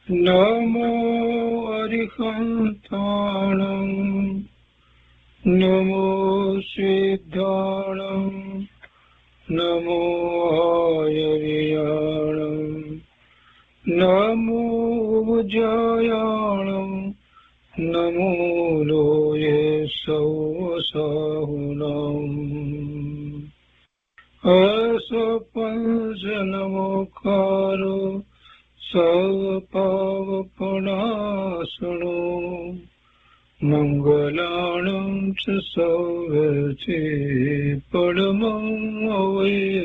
નમો અરિહંતાણં નમો સિદ્ધાણં નમો આયર્યાણં નમો ઉજ્જયાણં નમો લોયે સૌસાહુનાં અસપંચનમોકારો સર્વપાવપનાશનો મંગલાણં ચ સૌવર્ચે પરમં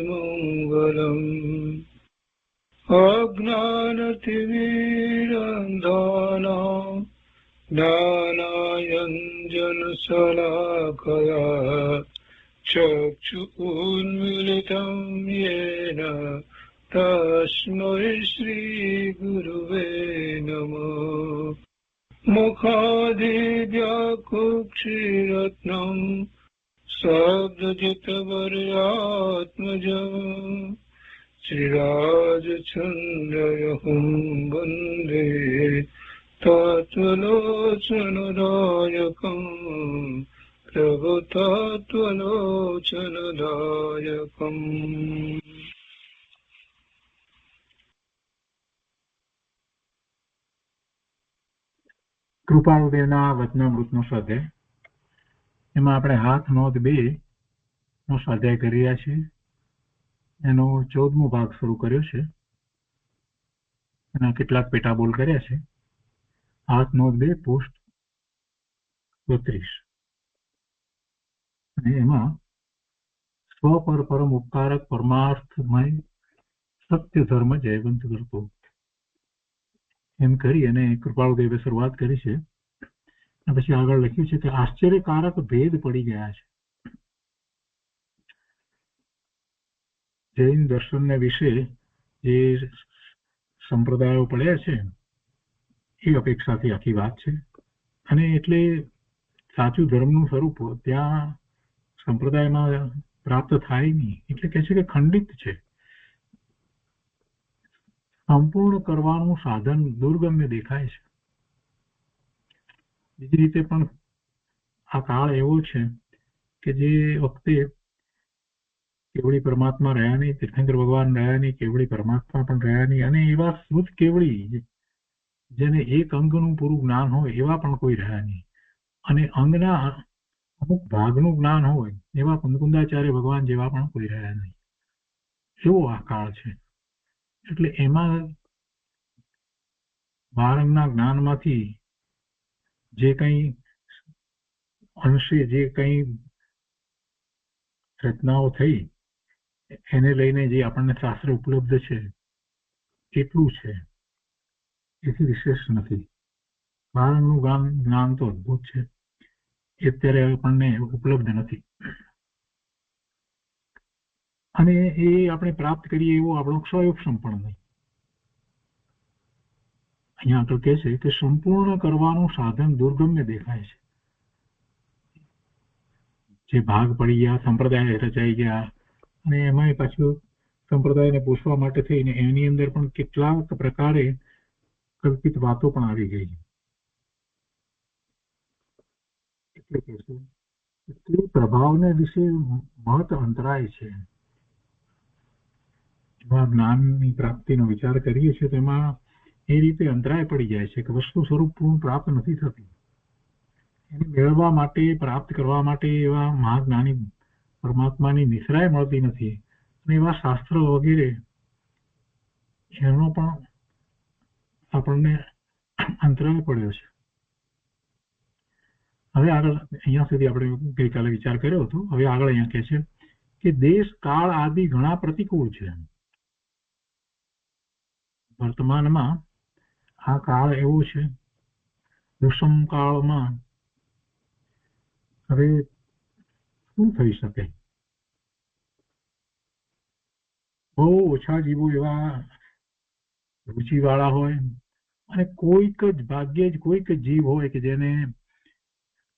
મંગલમ અજ્ઞાનતિમિરંધાનાં જ્ઞાનાંજનશલાકયા ચક્ષુન્મીલિतं येन તસ્મૈ શ્રીગુરુવે નમઃ મુખાદિવ્યાકુક્ષિરત્નં શબ્દજિતવર્યાત્મજં શ્રીરાજચંદ્રયહું વંદે તત્વલોચનદાયકં પ્રભુતત્વલોચનદાયકં. કૃપાળુદેવના વચનામૃતનો સ્વાધ્યાય. એમાં આપણે હાથ નોંધ 2 નો સ્વાધ્યાય કરી રહ્યા છીએ. એનો 14મો ભાગ શરૂ કર્યો છે. એના કેટલાક પેટાબોલ કર્યા છે. હાથ નોંધ 2 પોસ્ટ 32 અને એમાં સ્વ પર પરમ ઉપકારક પરમાર્થમય સત્ય ધર્મ જયવંત કરતો એમ કરી અને કૃપાળુદેવે શરૂઆત કરી છે. પછી આગળ લખ્યું છે કે આશ્ચર્યકારક ભેદ પડી ગયા છે. જૈન દર્શનને વિશે જે સંપ્રદાયો પડ્યા છે એ અપેક્ષાથી આખી વાત છે. અને એટલે સાચું ધર્મનું સ્વરૂપ ત્યાં સંપ્રદાયમાં પ્રાપ્ત થાય નહીં. એટલે કહે છે કે ખંડિત છે. સંપૂર્ણ કરવાનું સાધન દુર્ગમ્ય દેખાય છે. બીજી રીતે પણ આ કાળ એવો છે કે જે વખતે કેવળી પરમાત્મા રહ્યા નહીં, તીર્થંકર ભગવાન રહ્યા નહીં, કેવળી પરમાત્મા પણ રહ્યા નહીં, અને એવા શુદ્ધ કેવળી જેને એક અંગનું પૂરું જ્ઞાન હોય એવા પણ કોઈ રહ્યા નહીં, અને અંગના અમુક ભાગનું જ્ઞાન હોય એવા કુંદકુંદાચાર્ય ભગવાન જેવા પણ કોઈ રહ્યા નહીં. એવો આ કાળ છે. એટલે એમાં 12 અંગના જ્ઞાનમાંથી જે કંઈ અંશે જે કંઈ રચનાઓ થઈ એને લઈને જે આપણને શાસ્ત્ર ઉપલબ્ધ છે એટલું છે, એથી વિશેષ નથી. 12 અંગનું જ્ઞાન તો અદભુત છે, એ અત્યારે આપણને ઉપલબ્ધ નથી. અને એ આપણે પ્રાપ્ત કરીએ એવો આપણો ક્ષયોક્ષમ પણ નહીં. અહીંયા તો કહે છે કે સંપૂર્ણ કરવાનું સાધન દુર્ગમ્ય દેખાય છે. જે ભાગ પડી ગયા, સંપ્રદાય રચાઈ ગયા, અને એમાં પાછું સંપ્રદાયને પૂછવા માટે થઈને એની અંદર પણ કેટલાક પ્રકારે કલ્પિત વાતો પણ આવી ગઈ. એટલે કે તે પ્રભાવને વિશે મહત અંતરાય છે. એવા જ્ઞાનની પ્રાપ્તિનો વિચાર કરીએ છીએ તેમાં એ રીતે અંતરાય પડી જાય છે કે વસ્તુ સ્વરૂપ પૂર્ણ પ્રાપ્ત નથી થતી. એને મેળવવા માટે, પ્રાપ્ત કરવા માટે એવા મહાજ્ઞાની પરમાત્માની નિશ્રાય મળતી નથી. અને એવા શાસ્ત્ર વગેરે એનો પણ આપણને અંતરાય પડ્યો છે. હવે આગળ અહીંયા સુધી આપણે ગઈકાલે વિચાર કર્યો હતો. હવે આગળ અહીંયા કહે છે કે દેશ કાળ આદિ ઘણા પ્રતિકૂળ છે. વર્તમાનમાં આ કાળ એવો છે, દુષ્મ કાળમાં હવે શું થઈ શકે? બહુ ઓછા જીવો એવા રુચિવાળા હોય, અને કોઈક જ ભાગ્યે જ કોઈક જીવ હોય કે જેને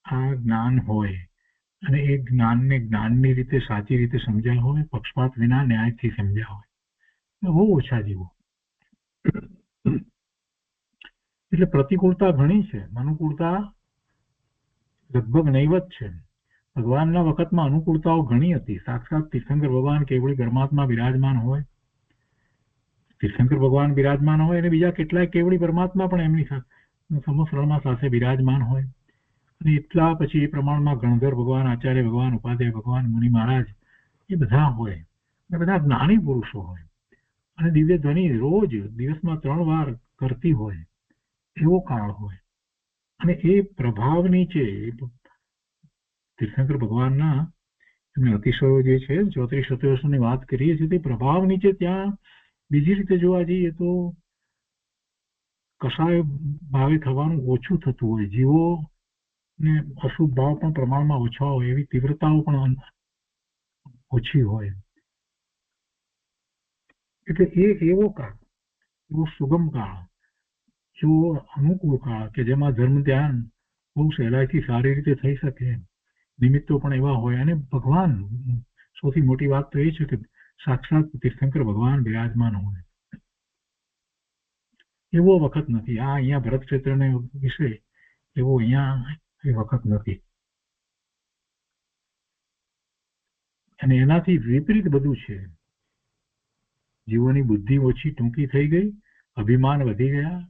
આ જ્ઞાન હોય, અને એ જ્ઞાનને જ્ઞાનની રીતે સાચી રીતે સમજ્યા હોય, પક્ષપાત વિના ન્યાયથી સમજ્યા હોય. બહુ ઓછા જીવો. એટલે પ્રતિકૂળતા ઘણી છે, અનુકૂળતા લગભગ નહીવત છે. ભગવાનના વખતમાં અનુકૂળતાઓ ઘણી હતી. સાક્ષાત તીર્થંકર ભગવાન કેવળી પરમાત્મા બિરાજમાન હોય, તીર્થંકર ભગવાન બિરાજમાન હોય અને બીજા કેટલાય કેવળી પરમાત્મા પણ એમની સમસ્રણમાં સાથે બિરાજમાન હોય. અને એટલા પછી એ પ્રમાણમાં ગણધર ભગવાન, આચાર્ય ભગવાન, ઉપાધ્યાય ભગવાન, મુનિ મહારાજ એ બધા હોય, અને બધા જ્ઞાની પુરુષો હોય, અને દિવ્ય ધ્વનિ રોજ દિવસમાં 3 વાર કરતી હોય એવો કાળ હોય. અને એ પ્રભાવ નીચે તીર્થંકર ભગવાનના એમને અતિશયો જે છે 34 સત્યોની વાત કરીએ છીએ તે પ્રભાવ નીચે ત્યાં બીજી રીતે જોવા જઈએ તો કસાય ભાવે થવાનું ઓછું થતું હોય, જીવો ને અશુભ ભાવ પણ પ્રમાણમાં ઓછા હોય, એવી તીવ્રતાઓ પણ ઓછી હોય. એટલે એ એવો કાળ, એવો સુગમ કાળ, એવો અનુકૂળ કાળ કે જેમાં ધર્મ ધ્યાન બહુ સહેલાઈથી સારી રીતે થઈ શકે, નિમિત્તો પણ એવા હોય. અને ભગવાન, સૌથી મોટી વાત તો એ છે કે સાક્ષાત તીર્થંકર ભગવાન બિરાજમાન હોય એવો વખત નથી. આ અહીંયા ભરત ક્ષેત્રને વિશે એવો અહીંયા એ વખત નથી. અને એનાથી વિપરીત બધું છે. જીવોની બુદ્ધિ ઓછી ટૂંકી થઈ ગઈ, અભિમાન વધી ગયા,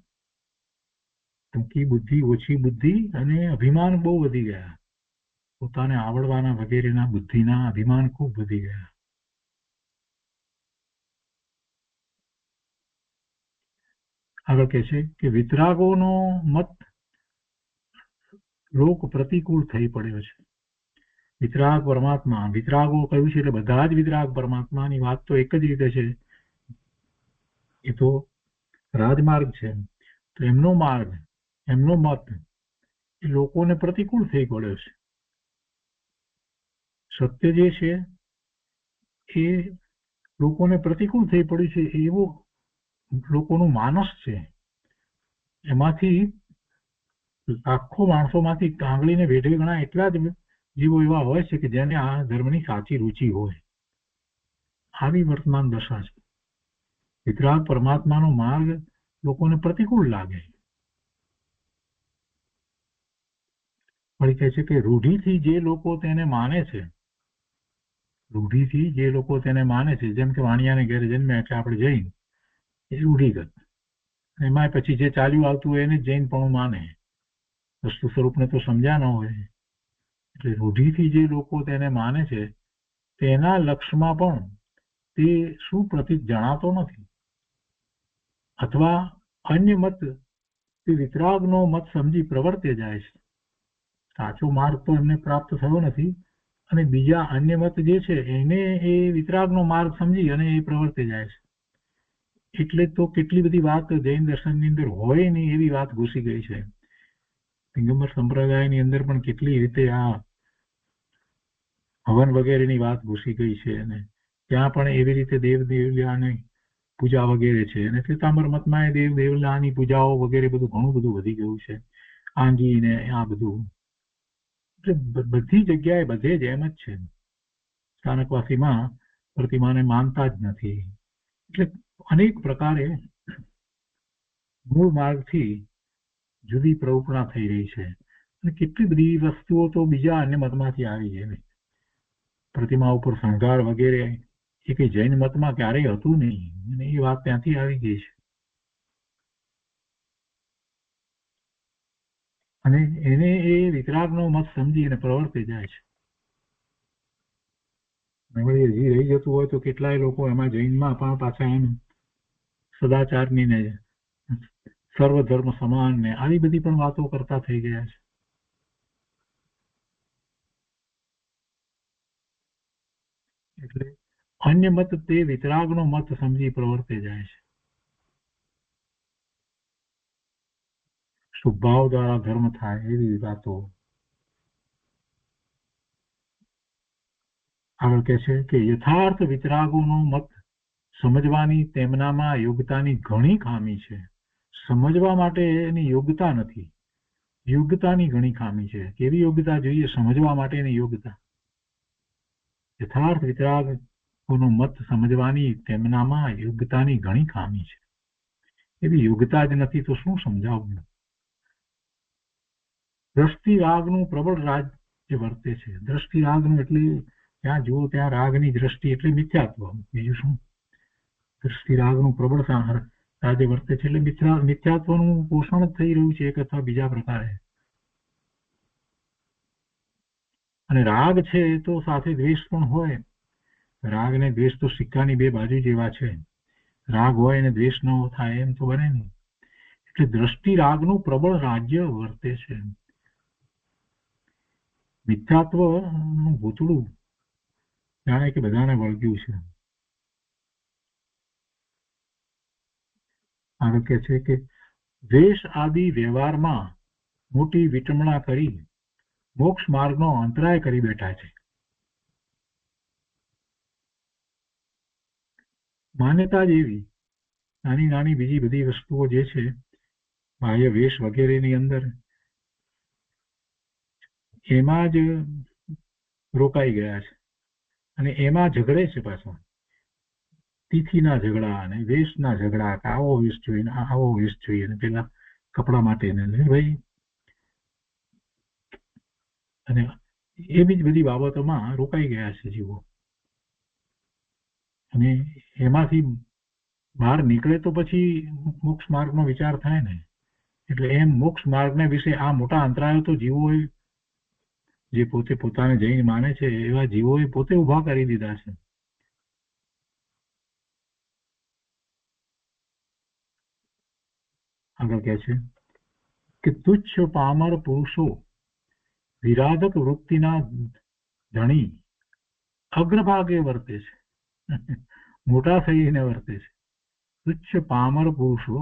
ટૂંકી બુદ્ધિ, ઓછી બુદ્ધિ અને અભિમાન બહુ વધી ગયા. પોતાને આવડવાના વગેરેના બુદ્ધિના અભિમાન ખૂબ વધી ગયા. આગળ કહે છે કે વિતરાગોનો મત લોક પ્રતિકૂળ થઈ પડ્યો છે. વિતરાગ પરમાત્મા, વિતરાગો કહ્યું છે એટલે બધા જ વિતરાગ પરમાત્માની વાત તો એક જ રીતે છે. એ તો રાજમાર્ગ છે, તો એમનો માર્ગ, એમનો મત એ લોકોને પ્રતિકૂળ થઈ પડ્યો છે. સત્ય જે છે એ લોકોને પ્રતિકૂળ થઈ પડ્યું છે. એવો લોકોનું માનસ છે. એમાંથી લાખો માણસોમાંથી આંગળીને વેઢે ગણા એટલા જ જીવો એવા હોય છે કે જેને આ ધર્મની સાચી રુચિ હોય. આવી વર્તમાન દશા છે. વિતરાગ પરમાત્માનો માર્ગ લોકોને પ્રતિકૂળ લાગે. વળી કહે છે કે રૂઢિથી જે લોકો તેને માને છે, રૂઢિથી જે લોકો તેને માને છે, જેમ કે વાણિયાને ઘેરે જન્મ્યા એટલે આપણે જૈન, એ રૂઢિગત. એમાં પછી જે ચાલ્યું આવતું હોય એને જૈન પણ માને, વસ્તુ સ્વરૂપને તો સમજ્યા ન હોય. એટલે રૂઢિથી જે લોકો તેને માને છે તેના લક્ષમાં પણ તે સુપ્રતિત જણાતો નથી. અથવા અન્ય મત તે વિતરાગનો મત સમજી પ્રવર્તે જાય છે. સાચો માર્ગ તો એમને પ્રાપ્ત થયો નથી, અને બીજા અન્ય મત જે છે એને એ વિતરાગનો માર્ગ સમજી અને એ પ્રવર્તે જાય છે. એટલે તો કેટલી બધી વાત જૈન દર્શનની અંદર હોય નહીં એવી વાત ઘૂસી ગઈ છે. દિગંબર સંપ્રદાયની અંદર પણ કેટલી રીતે આ હવન વગેરેની વાત ઘૂસી ગઈ છે, અને ત્યાં પણ એવી રીતે દેવ દેવલાની પૂજા વગેરે છે. અને શ્વેતાંબર મતમાં દેવ દેવલાની પૂજાઓ વગેરે બધું ઘણું બધું વધી ગયું છે. આંગી ને આ બધું, એટલે બધી જગ્યાએ બધે જ એમ જ છે. સ્થાનકવાસીમાં પ્રતિમાને માનતા જ નથી. એટલે અનેક પ્રકારે મૂળ માર્ગથી જુદી પ્રવૃત્તિ થઈ રહી છે. અને કેટલી બધી વસ્તુઓ તો બીજા અન્ય મતમાંથી આવી છે. પ્રતિમા ઉપર શણગાર વગેરે એ કઈ જૈન મતમાં ક્યારેય હતું નહીં, અને એ વાત ત્યાંથી આવી ગઈ છે. અને એને એ વિતરાગનો મત સમજી અને પ્રવર્તે જાય છે. હજી રહી જતું હોય તો કેટલાય લોકો એમાં જૈનમાં પણ પાછા એમ સદાચારની ને સર્વધર્મ સમાન ને આવી બધી પણ વાતો કરતા થઈ ગયા છે. એટલે અન્ય મત તે વિતરાગનો મત સમજી પ્રવર્તે જાય છે. શુભાવ દ્વારા ધર્મ થાય એવી વાતો. આગળ કહે છે કે યથાર્થ વિતરાગોનો મત સમજવાની તેમનામાં યોગ્યતાની ઘણી ખામી છે. સમજવા માટે એની યોગ્યતા નથી, યોગ્યતાની ઘણી ખામી છે. કેવી યોગ્યતા જોઈએ? સમજવા માટેની યોગ્યતા. યથાર્થ વિતરાગોનો મત સમજવાની તેમનામાં યોગ્યતાની ઘણી ખામી છે. એવી યોગ્યતા જ નથી તો શું સમજાવવું? દ્રષ્ટિ રાગનું પ્રબળ રાજ્ય વર્તે છે. દ્રષ્ટિ રાગનું એટલે જ્યાં જુઓ ત્યાં રાગની દ્રષ્ટિ એટલે મિથ્યાત્વ. બીજું શું? દ્રષ્ટિ રાગનું પ્રબળ રાજ્ય વર્તે છે એટલે મિથ્યાત્વનું પોષણ જ થઈ રહ્યું છે એક અથવા બીજા પ્રકારે. અને રાગ છે તો સાથે દ્વેષ પણ હોય. રાગ ને દ્વેષ તો સિક્કાની બે બાજુ જેવા છે. રાગ હોય અને દ્વેષ ન થાય એમ તો બને નહીં. એટલે દ્રષ્ટિ રાગનું પ્રબળ રાજ્ય વર્તે છે. મિથ્યાત્વનું ભૂતળું જાણે કે બધાને વળગ્યું છે. આગળ કહે છે કે દ્વેષ આદિ વ્યવહારમાં મોટી વિટંબણા કરી મોક્ષ માર્ગનો અંતરાય કરી બેઠા છે. માન્યતા જેવી નાની નાની બીજી બધી વસ્તુઓ જે છે બાહ્ય વેશ વગેરેની અંદર એમાં જ રોકાઈ ગયા છે અને એમાં ઝઘડે છે. પાછા તિથિના ઝઘડા અને વેશના ઝઘડા, આવો વેશ જોઈએ આવો વેશ જોઈએ, પેલા કપડા માટે ભાઈ, અને એવી જ બધી બાબતોમાં રોકાઈ ગયા છે જીવો. અને એમાંથી બહાર નીકળે તો પછી મોક્ષ માર્ગનો વિચાર થાય ને. એટલે એમ મોક્ષ માર્ગને વિશે આ મોટા અંતરાયો તો જીવોએ, જે પોતે પોતાને જૈન માને છે એવા જીવોએ પોતે ઉભા કરી દીધા છે. આગળ કહે છે કે તુચ્છ પામર પુરુષો વિરાધક વૃત્તિના ધણી અગ્રભાગે વર્તે છે. મોટા થઈને વર્તે છે. તુચ્છ પામર પુરુષો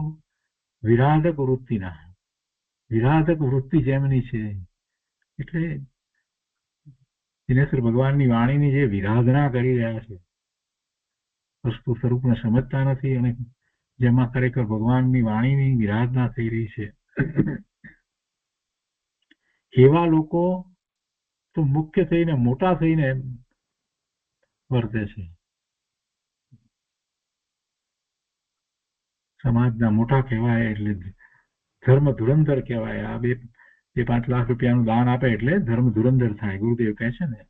વિરાધક વૃત્તિના, વિરાધક વૃત્તિ જેમની છે એટલે દિનેશ્વર ભગવાનની વાણીની જે વિરાધના કરી રહ્યા છે, વસ્તુ સ્વરૂપને સમજતા નથી અને જેમાં ખરેખર ભગવાનની વાણીની વિરાધના થઈ રહી છે, એવા લોકો તો મુખ્ય થઈને મોટા થઈને વર્તે છે. સમાજના મોટા કહેવાય એટલે ધર્મ ધુરંધર કહેવાય. આ 2-5 લાખ રૂપિયાનું દાન આપે એટલે ધર્મ ધુરંધર થાય, ગુરુદેવ કહે છે ને.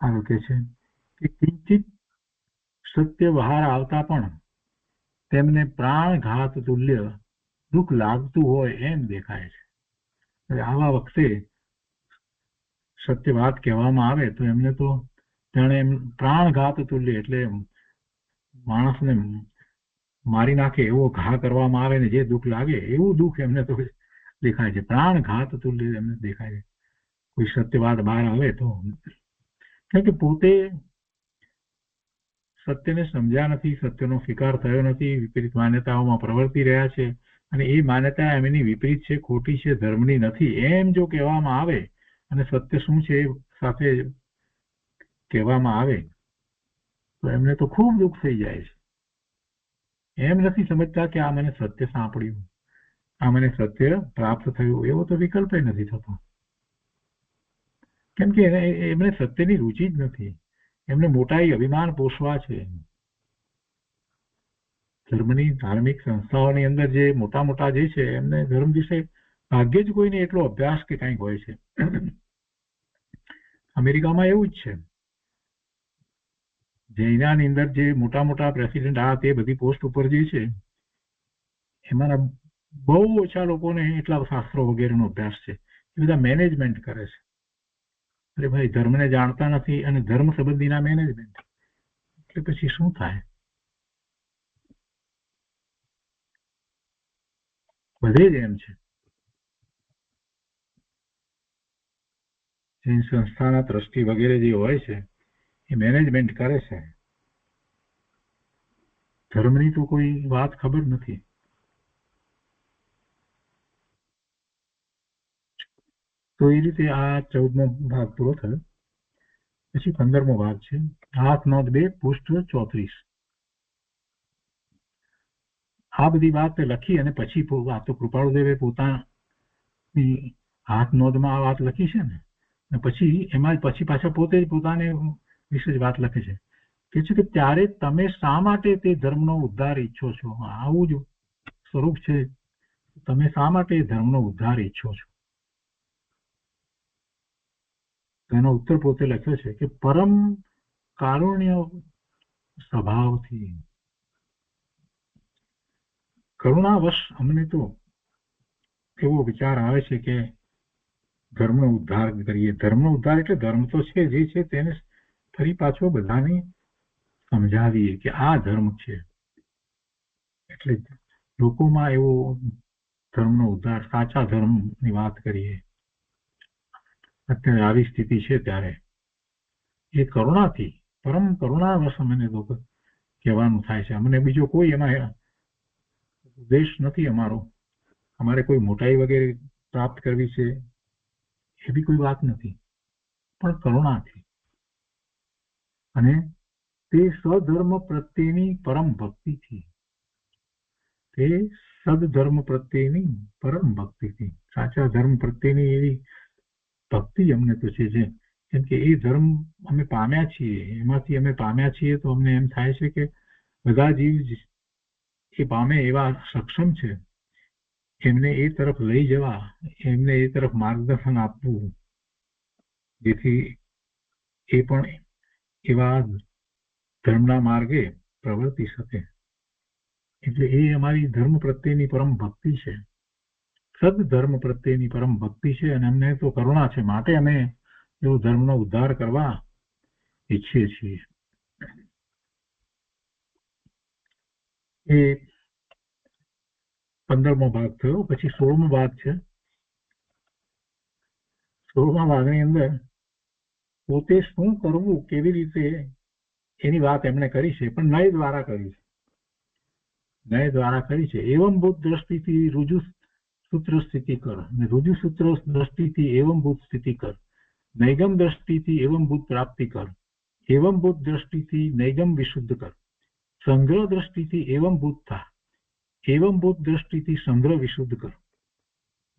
આગળ કહે છે કે કિંચિત સત્ય બહાર આવતા પણ તેમને પ્રાણઘાત તુલ્ય દુઃખ લાગતું હોય એમ દેખાય છે. આવા વખતે સત્ય વાત કહેવામાં આવે તો એમને તો જાણે એમ પ્રાણઘાત તુલ્ય, એટલે માણસને મારી નાખે એવો ઘા કરવામાં આવે ને જે દુઃખ લાગે એવું દુઃખ એમને તો દેખાય છે. પ્રાણઘાત તુલ્ય એમને દેખાય છે કોઈ સત્ય વાત બહાર આવે તો. કારણ કે પોતે સત્યને સમજ્યા નથી, સત્યનો સ્વીકાર થયો નથી, વિપરીત માન્યતાઓમાં પ્રવર્તી રહ્યા છે અને એ માન્યતા એમની વિપરીત છે, ખોટી છે, ધર્મની નથી એમ જો કહેવામાં આવે અને સત્ય શું છે એ સાથે કહેવામાં આવે તો એમને તો ખૂબ દુઃખ થઈ જાય છે. એમ નથી સમજતા કે આ મને સત્ય સાંપડ્યું, આ મને સત્ય પ્રાપ્ત થયું, એવો તો વિકલ્પ નથી થતો. કેમ કે એમને સત્યની રુચિ જ નથી. એમને મોટાઈ અભિમાન પોષવા છે. ધર્મની ધાર્મિક સંસ્થાઓની અંદર જે મોટા મોટા જે છે એમને ધર્મ વિશે ભાગ્યે જ કોઈને એટલો અભ્યાસ કે કંઈક હોય છે. અમેરિકામાં એવું જ છે. જૈનાની અંદર જે મોટા મોટા પ્રેસિડેન્ટ આ તે બધી પોસ્ટ ઉપર જે છે એમાંના બહુ ઓછા લોકોને એટલા શાસ્ત્રો વગેરેનો અભ્યાસ છે. એ બધા મેનેજમેન્ટ કરે છે. એટલે ભાઈ ધર્મને જાણતા નથી અને ધર્મ સંબંધીના મેનેજમેન્ટ, એટલે પછી શું થાય? બધે જ એમ છે. જૈન સંસ્થાના ટ્રસ્ટી વગેરે જે હોય છે એ મેનેજમેન્ટ કરે છે. ધર્મની તો કોઈ વાત ખબર નથી. તો એ રીતે આ 14મો ભાગ પૂરો થયો. પછી 15મો ભાગ છે. હાથ નોંધ 2 પૃષ્ઠ 34. આ બધી વાત લખી અને પછી આ તો કૃપાળુદેવે પોતાની હાથ નોંધમાં આ વાત લખી છે ને, પછી એમાં પછી પાછા પોતે જ પોતાને વિશે જ વાત લખે છે. કે છે કે ત્યારે તમે શા માટે તે ધર્મનો ઉદ્ધાર ઈચ્છો છો? આવું જ સ્વરૂપ છે. તમે શા માટે ધર્મનો ઉદ્ધાર ઈચ્છો છો? તેનો ઉત્તર પોતે લખ્યો છે કે પરમ કારુણ્ય સ્વભાવથી, કરુણાવશ અમને તો એવો વિચાર આવે છે કે ધર્મનો ઉદ્ધાર કરીએ. ધર્મનો ઉદ્ધાર એટલે ધર્મ તો છે જે છે તેને ફરી પાછો બધાને સમજાવીએ કે આ ધર્મ છે. એટલે લોકોમાં એવો ધર્મનો ઉદ્ધાર, સાચા ધર્મની વાત કરીએ. અત્યારે આવી સ્થિતિ છે ત્યારે એ કરુણાથી, પરમ કરુણાવશ અમને લોકો કહેવાનું થાય છે. અમને બીજો કોઈ એમાં ઉદ્દેશ નથી અમારો, અમારે કોઈ મોટાઈ વગેરે પ્રાપ્ત કરવી છે એવી કોઈ વાત નથી, પણ કરુણાથી. અને તે સધર્મ પ્રત્યેની પરમ ભક્તિથી, તે સદધર્મ પ્રત્યેની પરમ ભક્તિથી, સાચા ધર્મ પ્રત્યેની એવી ભક્તિ અમને તો છે. કેમ કે એ ધર્મ અમે પામ્યા છીએ, એમાંથી અમે પામ્યા છીએ તો અમને એમ થાય છે કે બધા જીવ એ પામે એવા સક્ષમ છે, એમને એ તરફ લઈ જવા, એમને એ તરફ માર્ગદર્શન આપવું, જેથી એ પણ એવા ધર્મના માર્ગે પ્રવર્તી શકે. એટલે એ અમારી ધર્મ પ્રત્યેની પરમ ભક્તિ છે, સદધર્મ પ્રત્યેની પરમ ભક્તિ છે. અને અમને તો કરુણા છે, માટે અમે એવો ધર્મનો ઉદ્ધાર કરવા ઈચ્છીએ છીએ. એ 15મો ભાગ થયો. પછી 16મો ભાગ છે. 16મા ભાગની અંદર પોતે શું કરવું, કેવી રીતે એની વાત એમણે કરી છે, પણ નય દ્વારા કરી છે. નય દ્વારા કરી છે. એવમ ભૂત દ્રષ્ટિથી રુજુ સૂત્ર સ્થિતિ કર, રુજુ સૂત્ર દ્રષ્ટિથી એવમ ભૂત સ્થિતિ કર, નૈગમ દ્રષ્ટિથી એવમ ભૂત પ્રાપ્તિ કર, એવમ ભૂત દ્રષ્ટિથી નૈગમ વિશુદ્ધ કર, સંગ્રહ દ્રષ્ટિથી એવમ ભૂત થા, એવમ ભૂત દ્રષ્ટિથી સંગ્રહ વિશુદ્ધ કર,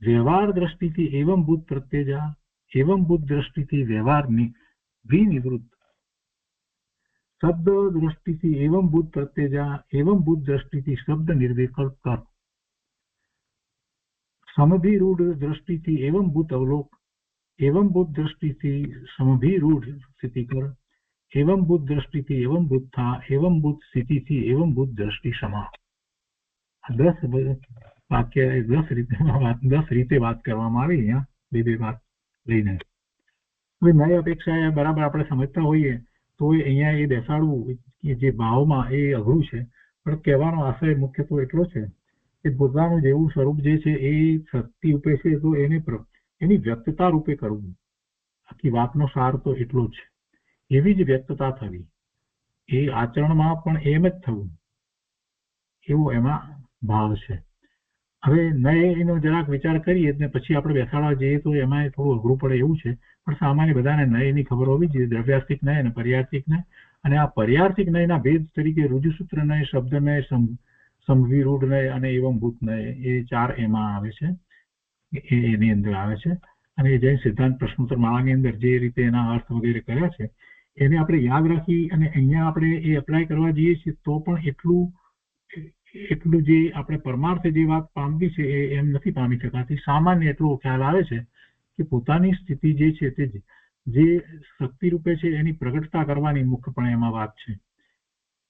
વ્યવહાર દ્રષ્ટિથી એવમ ભૂત પ્રત્યેજા, एवं बुद्ध दृष्टि थी व्यवहार विनिवृत्त, शब्द दृष्टि थी एवं बुद्ध प्रत्येजा, एवं बुद्ध दृष्टि थी शब्द निर्विकल्प कर, समभिरूढ़ दृष्टि थी एवं बुद्ध अवलोक, एवं बुद्ध दृष्टि थी समभिरूढ़ स्थिति कर, एवं बुद्ध दृष्टि थी एवं बुद्ध था, एवं बुद्ध स्थिति थी एवं बुद्ध दृष्टि समा. 10 वाक्य 10 रीते बात કરવામાં આવી. અહીંયા બે વાત લઈને હવે નય અપેક્ષા બરાબર આપણે સમજતા હોઈએ તો અહીંયા એ બેસાડવું કે જે ભાવમાં એ અઘરું છે, પણ કહેવાનો આશય મુખ્ય તો એટલો છે કે પોતાનું જેવું સ્વરૂપ જે છે એ શક્તિ રૂપે છે તો એને એની વ્યક્તતા રૂપે કરવું. આખી વાતનો સાર તો એટલો જ છે. એવી જ વ્યક્તતા થવી, એ આચરણમાં પણ એમ જ થવું, એવો એમાં ભાવ છે. હવે નય એનો જરાક વિચાર કરીએ ને પછી આપણે બેસાડવા જઈએ તો એમાં થોડું અઘરું પડે એવું છે, પણ સામાન્ય બધાને નયની ખબર હોવી જોઈએ, દ્રવ્યાર્થિક નય અને પર્યાર્થિક નય. અને આ પર્યાર્થિક નયના ભેદ તરીકે રુજુસૂત્ર નય, શબ્દ નય, સમવિરૂઢ નય અને એવમ ભૂત નય, એ 4 એમાં આવે છે, એની અંદર આવે છે. અને જૈન સિદ્ધાંત પ્રશ્નોત્તર માળાની અંદર જે રીતે એના અર્થ વગેરે કર્યા છે એને આપણે યાદ રાખી અને અહીંયા આપણે એ એપ્લાય કરવા જઈએ છીએ તો પણ એટલું જે આપણે પરમાર્થે જે વાત પામવી છે એ એમ નથી પામી શકાતી. સામાન્ય એટલો ખ્યાલ આવે છે કે પોતાની સ્થિતિ જે છે તે જે શક્તિ રૂપે છે એની પ્રગટતા કરવાની મુખ્યપણે એમાં વાત છે.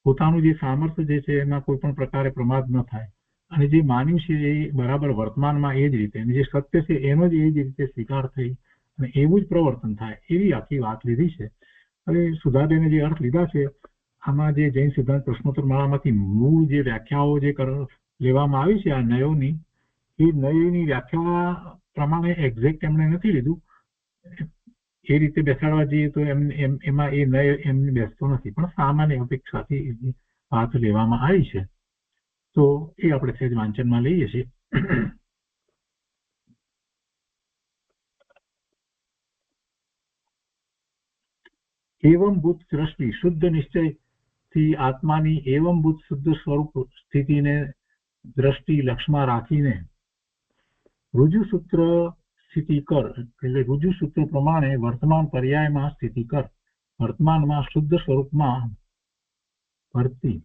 પોતાનું જે સામર્થ્ય જે છે એમાં કોઈ પણ પ્રકારે પ્રમાદ ન થાય અને જે માન્યું છે એ બરાબર વર્તમાનમાં એ જ રીતે, જે સત્ય છે એનો જ એ જ રીતે સ્વીકાર થઈ અને એવું જ પ્રવર્તન થાય, એવી આખી વાત લીધી છે. હવે સુધાબેને જે અર્થ લીધા છે આમાં જે જૈન સિદ્ધાંત પ્રશ્નોત્તર માળામાંથી મૂળ જે વ્યાખ્યાઓ જે લેવામાં આવી છે આ નયોની, એ નયોની વ્યાખ્યા પ્રમાણે એક્ઝેક્ટ એમણે નથી લીધું. એ રીતે બેસાડવા જઈએ તો એમાં એ નય એમને બેસતો નથી, પણ સામાન્ય અપેક્ષાથી વાત લેવામાં આવી છે. તો એ આપણે સહેજ વાંચનમાં લઈએ છીએ. एवं बुद्ध दृष्टि शुद्ध निश्चय थी आत्मानी एवं बुद्ध शुद्ध स्वरूप स्थिति ने दृष्टि लक्ष्यમાં રાખીને રુજુસૂત્ર સ્થિતિ કર, એટલે રુજુસૂત્ર પ્રમાણે વર્તમાન પર્યાયમાં સ્થિતિ કર, વર્તમાનમાં શુદ્ધ સ્વરૂપમાં વર્તી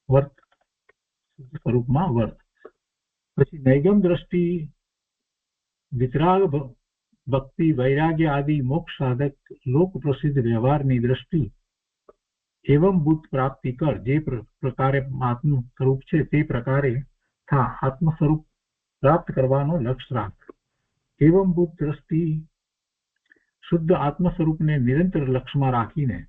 વર્ત સ્વરૂપમાં વર્ત. પછી નૈગમ દ્રષ્ટિ વિતરાગ ભક્તિ વૈરાગ્ય આદિ મોક્ષ સાધક લોક પ્રસિદ્ધ વ્યવહારની દ્રષ્ટિ એવમ ભૂત પ્રાપ્તિ કર. જે પ્રકારે આત્મ સ્વરૂપ છે તે પ્રકારે થા. આત્મ સ્વરૂપ પ્રાપ્ત કરવાનો લક્ષ્ય રાખ. એવમ ભૂત દ્રષ્ટિ શુદ્ધ આત્મ સ્વરૂપને નિરંતર લક્ષ્યમાં રાખીને.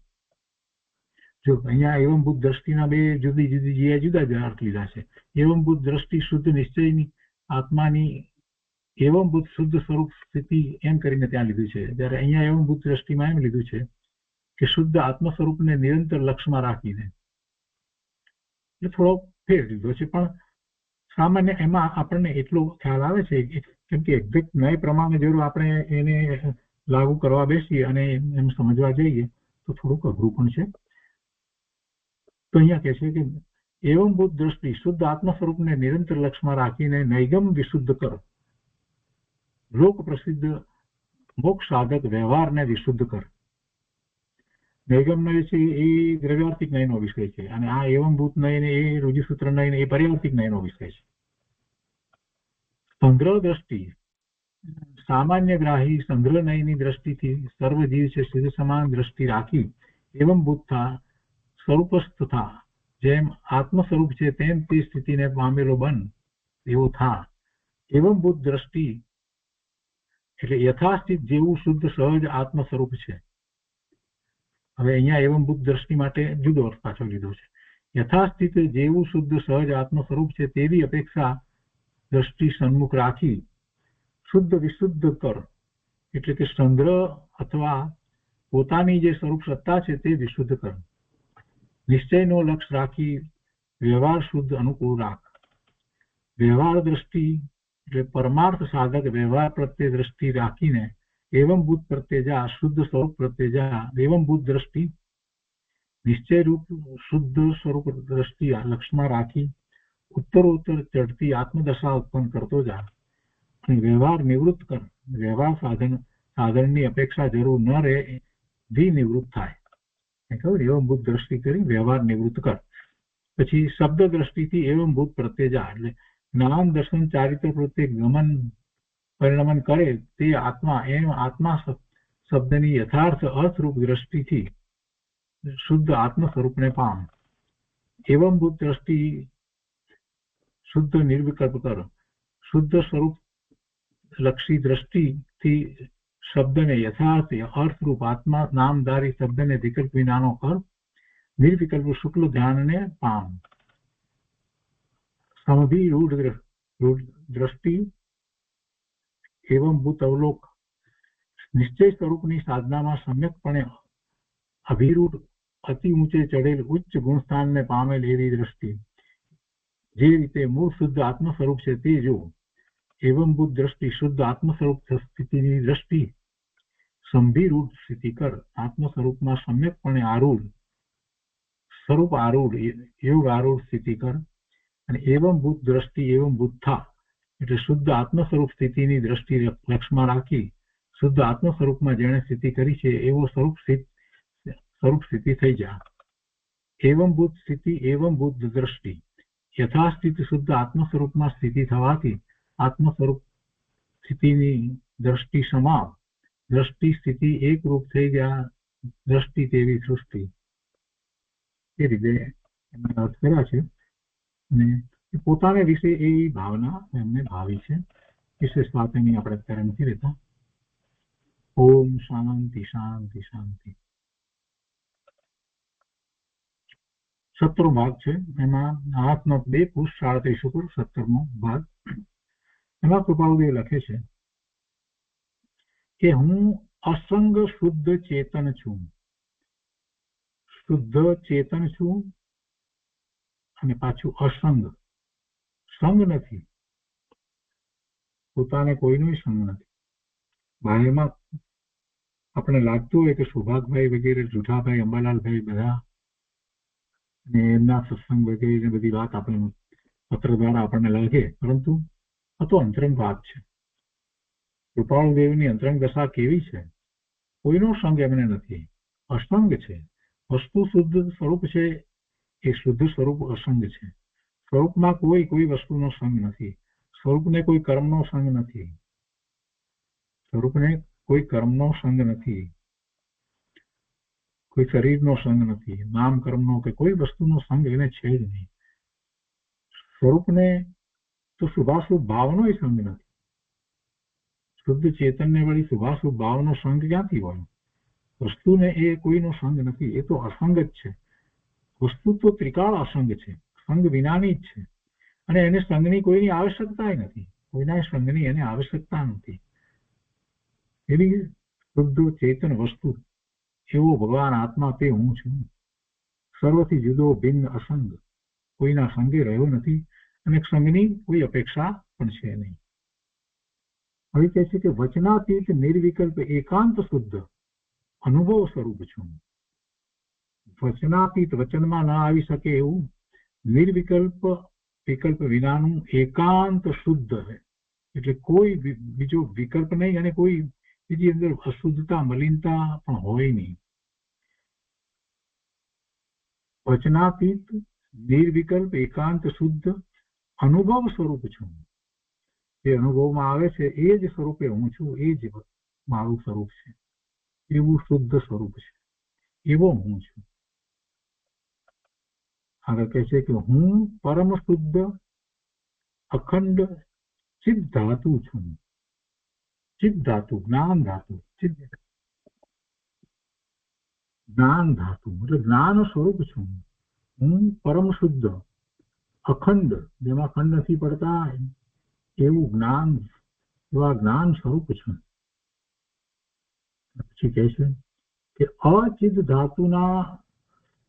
જો અહીંયા એવમ ભૂત દ્રષ્ટિના બે જુદા જુદા અર્થ લીધા છે. એવમ ભૂત દ્રષ્ટિ શુદ્ધ નિશ્ચયની આત્માની એવમ ભૂત શુદ્ધ સ્વરૂપ સ્થિતિ એમ કરીને ત્યાં લીધું છે. જ્યારે અહીંયા એવમ ભૂત દ્રષ્ટિમાં એમ લીધું છે કે શુદ્ધ આત્મ સ્વરૂપને નિરંતર લક્ષ્યમાં રાખીને. એટલે થોડો ફેર લીધો છે, પણ સામાન્ય એમાં આપણને એટલો ખ્યાલ આવે છે કેમ કે એક્ઝેક્ટ ન્યાય પ્રમાણે જરૂર આપણે એને લાગુ કરવા બેસીએ અને એમ સમજવા જઈએ તો થોડુંક અઘરું પણ છે. તો અહીંયા કહે છે કે એવમ ભૂત દ્રષ્ટિ શુદ્ધ આત્મ સ્વરૂપને નિરંતર લક્ષ્યમાં રાખીને નૈગમ વિશુદ્ધ કર. લોક પ્રસિદ્ધ મોક્ષ સાધક વ્યવહારને વિશુદ્ધ કર. નૈગમ નય છે એ દ્રવ્યાર્થિક નયનો વિષય છે અને આ એવમ ભૂત નય ને એ રુજુસૂત્ર નય ને એ પર્યાવર્તિક નયનો વિષય છે. સંગ્રહ દ્રષ્ટિ સામાન્ય ગ્રાહી સંગ્રહ નયની દ્રષ્ટિથી સર્વ જીવ છે સિદ્ધ સમાન દ્રષ્ટિ રાખી એવમ ભૂત થા સ્વરૂપસ્થ થા. જેમ આત્મ સ્વરૂપ છે તેમ તે સ્થિતિને પામેલો બન એવો થા. એવમ ભૂત દ્રષ્ટિ એટલે યથાસ્થિત જેવું શુદ્ધ સહજ આત્મ સ્વરૂપ છે. હવે અહીંયા એવમ ભૂત દ્રષ્ટિ માટે જુદો અર્થ પાછો લીધો છે. યથાસ્થિત જેવું શુદ્ધ સહજ આત્મ સ્વરૂપ છે તેવી અપેક્ષા દ્રષ્ટિ સન્મુખ રાખી શુદ્ધ વિશુદ્ધ કર. એટલે કે સંગ્રહ અથવા પોતાની જે સ્વરૂપ સત્તા છે તે વિશુદ્ધ કર. નિશ્ચયનો લક્ષ્ય રાખી વ્યવહાર શુદ્ધ અનુકૂળ રાખ. વ્યવહાર દ્રષ્ટિ એટલે પરમાર્થ સાધક વ્યવહાર પ્રત્યે દ્રષ્ટિ રાખીને એવમ ભૂત પ્રત્યે જા. શુદ્ધ સ્વરૂપ પ્રત્યે જા. એવમ ભૂત દ્રષ્ટિ નિશ્ચય રૂપ શુદ્ધ સ્વરૂપ દ્રષ્ટિ લક્ષ્યમાં રાખી ઉત્તરોત્તર ચડતી આત્મદશા ઉત્પન્ન કરતો જા અને વ્યવહાર નિવૃત્ત કર. વ્યવહાર સાધનની અપેક્ષા જરૂર ન રહે ધી નિવૃત્ત થાય. એવમ ભૂત દ્રષ્ટિ કરી વ્યવહાર નિવૃત્ત કર. પછી શબ્દ દ્રષ્ટિથી એવમ ભૂત પ્રત્યે જા એટલે જ્ઞાન દર્શન ચારિત્ર પ્રત્યે ગમન પરિણમન કરે તે આત્મા એમ આત્મા શબ્દની યથાર્થ અર્થરૂપ દ્રષ્ટિથી શુદ્ધ આત્મ સ્વરૂપને પામ. એવમ ભૂત દ્રષ્ટિ શુદ્ધ નિર્વિકલ્પ કર. શુદ્ધ સ્વરૂપ લક્ષી દ્રષ્ટિથી શબ્દને યથાર્થ અર્થરૂપ આત્મા નામધારી શબ્દને વિકલ્પ વિનાનો કર. નિર્વિકલ્પ શુક્લ ધ્યાનને પામ. સમધિરૂઢ દ્રષ્ટિ એવમ ભૂત અવલોક નિશ્ચય સ્વરૂપની સાધનામાં સમ્યકપણે અભિરૂઢ અતિ ઊંચે ચડેલ ઉચ્ચ ગુણસ્થાનને પામેલ એવી દ્રષ્ટિ. જે રીતે મૂળ શુદ્ધ આત્મ સ્વરૂપ છે તે જો. એવમ ભૂત દ્રષ્ટિ શુદ્ધ આત્મ સ્વરૂપ સ્થિતિની દ્રષ્ટિ સંભિરૂઢ સ્થિતિ કર. આત્મ સ્વરૂપમાં સમ્યકપણે આરૂઢ સ્વરૂપ આરૂઢ યોગ આરૂઢ સ્થિતિ કર. અને એવમ ભૂત દ્રષ્ટિ એવમ ભૂત થા એટલે શુદ્ધ આત્મ સ્વરૂપ સ્થિતિની દ્રષ્ટિ લક્ષ્યમાં રાખી શુદ્ધ આત્મ સ્વરૂપમાં જેણે સ્થિતિ કરી છે એવો સ્વરૂપ સ્થિતિ થઈ જા. એવમ ભૂત સ્થિતિ એવમ ભૂત દ્રષ્ટિ યથાસ્થિત શુદ્ધ આત્મ સ્વરૂપમાં સ્થિતિ થવાથી આત્મ સ્વરૂપ સ્થિતિની દ્રષ્ટિ સમાવ. દ્રષ્ટિ સ્થિતિ એક રૂપ થઈ ગયા. દ્રષ્ટિ તેવી સૃષ્ટિ. એ રીતે એમને અર્થ કર્યા છે અને પોતાને વિશે એ ભાવના એમને ભાવી છે. વિશેષ વાત એની આપણે અત્યારે નથી લેતા. ઓમ શાંતિ શાંતિ શાંતિ. 17મો ભાગ છે. એમાં 8/2 પુરુષ 37 શુક્ર 17મો ભાગ. એમાં કૃપાળુદેવ લખે છે કે હું અસંગ શુદ્ધ ચેતન છું. શુદ્ધ ચેતન છું અને પાછું અસંગ. સંગ નથી. પોતાને કોઈનો સંગ નથી. બાહ્યમાં આપણે લાગતું હોય કે સુભાગભાઈ વગેરે જુઠાભાઈ અંબાલાલભાઈ બધા અને એમના સત્સંગ વગેરે બધી વાત આપણે પત્ર દ્વારા આપણને લાગે, પરંતુ આ તો અંતરંગ વાત છે. કૃપાળુદેવની અંતરંગ દશા કેવી છે? કોઈનો સંગ એમને નથી. અસંગ છે. વસ્તુ શુદ્ધ સ્વરૂપ છે એ શુદ્ધ સ્વરૂપ અસંગ છે. સ્વરૂપમાં કોઈ વસ્તુનો સંગ નથી. સ્વરૂપને કોઈ કર્મનો સંગ નથી. સ્વરૂપને કોઈ કર્મનો સંગ નથી, કોઈ શરીરનો સંગ નથી, નામ કર્મનો કે કોઈ વસ્તુનો સંગ એને છે જ નહીં. સ્વરૂપને તો શુભાશુભ ભાવનો સંગ નથી. શુદ્ધ ચેતનને વળી શુભાશુભ ભાવનો સંગ ક્યાંથી હોય? વસ્તુને એ કોઈનો સંગ નથી, એ તો અસંગ જ છે. વસ્તુ તો ત્રિકાળ અસંગ છે, સંગ વિનાની જ છે, અને એને સંગની કોઈની આવશ્યકતા નથી. કોઈના સંગની એને આવશ્યકતા નથી. એવી શુદ્ધ ચેતન વસ્તુ એવો ભગવાન આત્મા તે હું છું. સર્વથી જુદો ભિન્ન અસંગ, કોઈના સંગે રહ્યો નથી અને સંગની કોઈ અપેક્ષા પણ છે નહીં. હવે કહે છે કે વચનાતીત નિર્વિકલ્પ એકાંત શુદ્ધ અનુભવ સ્વરૂપ છું. વચનાતીત, વચનમાં ના આવી શકે એવું નિર્વિકલ્પ, વિકલ્પ વિનાનું એકાંત શુદ્ધ છે. એટલે કોઈ બીજો વિકલ્પ નહીં અને કોઈ બીજી અંદર અશુદ્ધતા, મલિનતા પણ હોય નહીં. વચનાતીત નિર્વિકલ્પ એકાંત શુદ્ધ અનુભવ સ્વરૂપ છું. જે અનુભવમાં આવે છે એ જ સ્વરૂપે હું છું, એ જ મારું સ્વરૂપ છે. એવું શુદ્ધ સ્વરૂપ છે, એવો હું છું. આગળ કહે છે કે હું પરમ શુદ્ધ અખંડ ચિત્ત ધાતુ છું. ચિત્ત ધાતુ, જ્ઞાન ધાતુ, જ્ઞાન ધાતુ એટલે જ્ઞાન સ્વરૂપ છું. હું પરમ શુદ્ધ અખંડ, જેમાં ખંડ નથી પડતા એવું જ્ઞાન, એવા જ્ઞાન સ્વરૂપ છું. પછી કહે છે કે અચિદ ધાતુના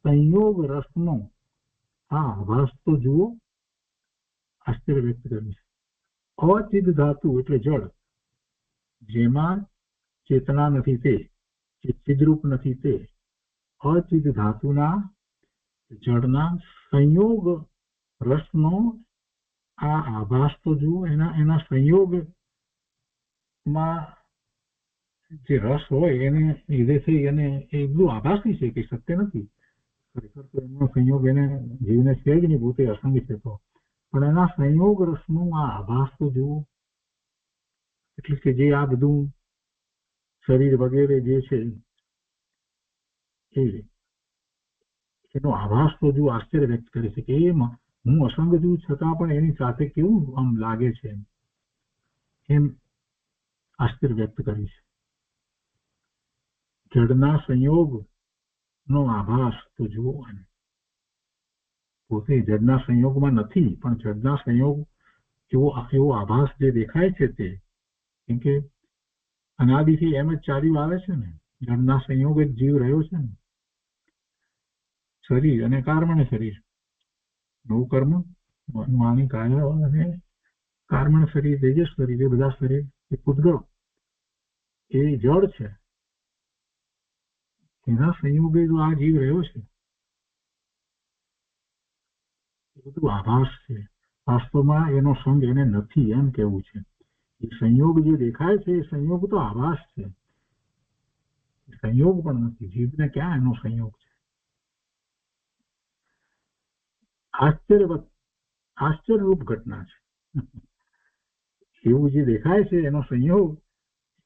સંયોગ રસનો આ આભાસ તો જુઓ. આશ્ચર્ય વ્યક્ત કર્યું છે. અચિદ ધાતુ એટલે જળ, જેમાં ચેતના નથી, તે ચિદરૂપ નથી, તે અચિદ ધાતુના જળના સંયોગ રસનો આ આભાસ તો જુઓ. એના સંયોગમાં જે રસ હોય એને લીધે થઈ અને એ બધું આભાસી છે, કે સત્ય નથી. ખરેખર તો એમનો સંયોગ એને જીવને છે જ નહીં, પોતે અસંગ છે તો, પણ એના સંયોગ રસનું આ આભાસ તો જુઓ. એટલે કે જે આ બધું શરીર વગેરે જે છે એનો આભાસ તો જુઓ. આશ્ચર્ય વ્યક્ત કરે છે કે એમાં હું અસંગ છું છતાં પણ એની સાથે કેવું આમ લાગે છે, એમ આશ્ચર્ય વ્યક્ત કરી છે. જડના સંયોગ નો આભાસ તો જુઓ. પોતે જડના સંયોગમાં નથી, પણ જડના સંયોગ એવો આભાસ જે દેખાય છે તે, કેમ કે અનાદિથી એમ જ ચાલ્યું આવે છે ને. જડના સંયોગ જ જીવ રહ્યો છે ને. શરીર અને કર્મણ શરીર, નવું કર્મ, વાણી કાયા અને કર્મણ શરીર, તેજસ શરીર, એ બધા શરીર એ પૂતગળ એ જળ છે. એના સંયોગે જો આ જીવ રહ્યો છે, એ બધું આભાસ છે. વાસ્તવમાં એનો સંગ એને નથી, એમ કેવું છે. એ સંયોગ જે દેખાય છે એ સંયોગ તો આભાસ છે, સંયોગ પણ નથી. જીવને ક્યાં એનો સંયોગ છે? આશ્ચર્યરૂપ ઘટના છે. એવું જે દેખાય છે એનો સંયોગ,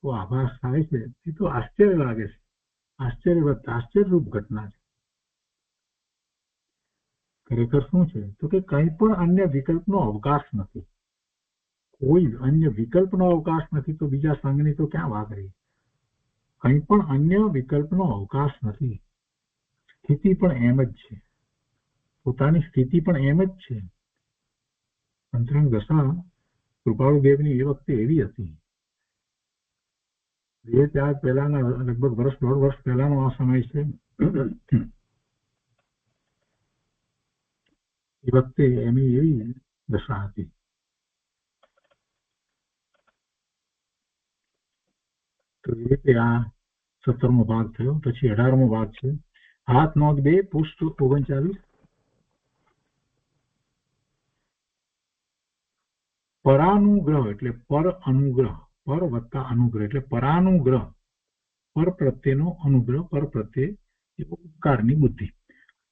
એવો આભાસ થાય છે, એ તો આશ્ચર્ય લાગે છે. આશ્ચર્યરૂપ ઘટના છે. ખરેખર શું છે તો કે કંઈ પણ અન્ય વિકલ્પનો અવકાશ નથી. કોઈ અન્ય વિકલ્પનો અવકાશ નથી તો બીજા સંઘની તો ક્યાં વાત રહી? કંઈ પણ અન્ય વિકલ્પનો અવકાશ નથી. સ્થિતિ પણ એમ જ છે, પોતાની સ્થિતિ પણ એમ જ છે. અંતરંગ દશા કૃપાળુદેવની એ વખતે એવી હતી. એ ત્યાર પહેલાના લગભગ વર્ષ, 1.5 વર્ષ પહેલાનો આ સમય છે. એ વખતે એની એવી દશા હતી. તો એ રીતે આ 17મો ભાગ થયો. પછી 18મો ભાગ છે. હાથ નોંધ 2, પૃષ્ઠ 39. પરાનુગ્રહ એટલે પર અનુગ્રહ, પર વત્તા અનુગ્રહ એટલે પરાનુગ્રહ, પર પ્રત્યેનો અનુગ્રહ, પર પ્રત્યે ઉપકારની બુદ્ધિ.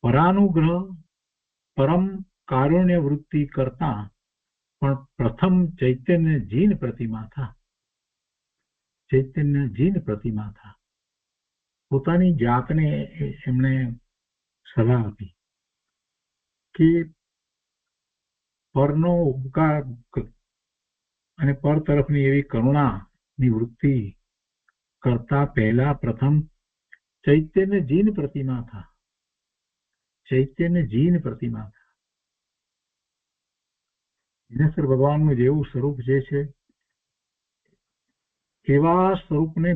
પરાનુગ્રહ પરમ કારુણ્ય વૃત્તિ કરતા પણ પ્રથમ ચૈતન્ય જીન પ્રતિમા થા. ચૈતન્ય જીન પ્રતિમા થા. પોતાની જાતને એમણે સલાહ આપી કે પરનો ઉપકાર અને પર તરફની એવી કરુણાની વૃત્તિ કરતા પહેલા પ્રથમ ચૈતન્ય જીન પ્રતિમા થા. ચૈતન્ય જીન પ્રતિમા થા. જીનેશ્વર ભગવાનનું જેવું સ્વરૂપ જે છે એવા સ્વરૂપને